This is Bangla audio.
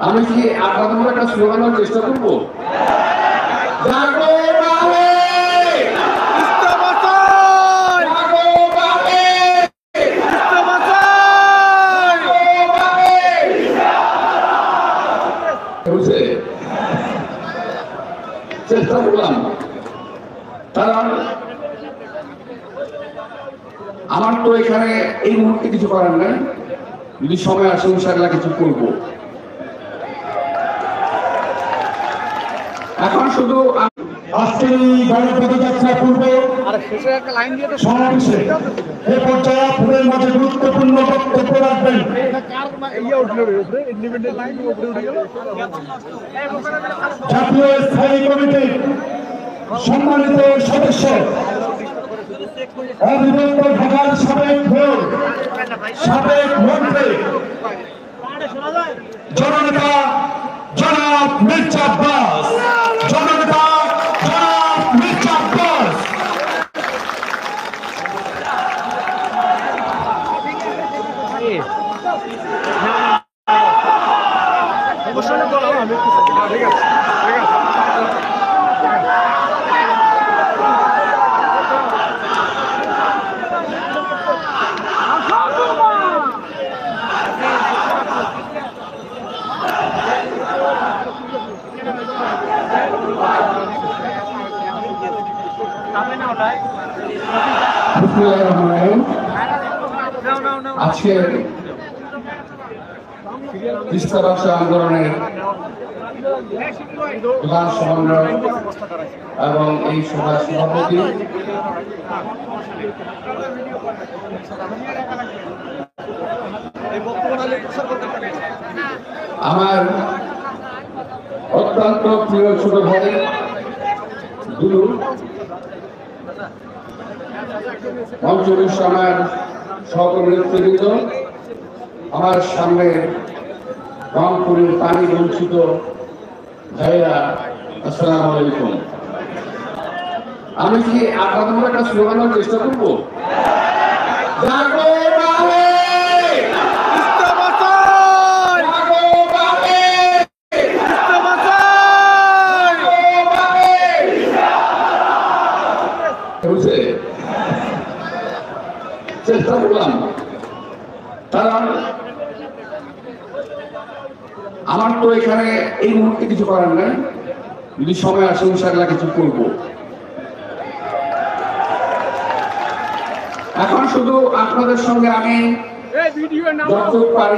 আমি কি আপনাদের মধ্যে একটা স্লোগানের চেষ্টা করবো? চেষ্টা করলাম, কারণ আমার তো এখানে এই মুহূর্তে কিছু করার নাই। যদি সময় আসে ইনশাআল্লাহ কিছু করবো। এখন শুধু আজকের এই গাড়ি পদযাত্রা পূর্বে সমাবেশে এ পর্যায়ে আপনাদের মাঝে গুরুত্বপূর্ণ বক্তব্য রাখবেন জাতীয় স্থায়ী কমিটির সম্মানিত সদস্য অবিভক্ত ঢাকার সাবেক মেয়র, সাবেক মন্ত্রী জননেতা জনাব মির্জা আব্বাস, জননেতা জনাব মির্জা আব্বাস। আজকের তিস্তা ব্যবসা আন্দোলনের প্রধান সমন্বয় এবং এই সভার সভাপতি আমার অত্যন্ত প্রিয় ছোট ভাই দুলু, মঞ্চুরিশ আমার সকল নেতৃবৃন্দ, আমার সামনে রংপুরের পানি বঞ্চিত ভাইরা, আসসালামু আলাইকুম। আমি কি আপনাদের মধ্যে একটা স্লোগানের চেষ্টা করবো? চেষ্টা করলাম, কারণ আমার তো এখানে এই মুহূর্তে কিছু করার নাই। যদি সময় আসে ইনশাআল্লাহ কিছু করবো। এখন শুধু আপনাদের সঙ্গে আমি যতটুকু পারি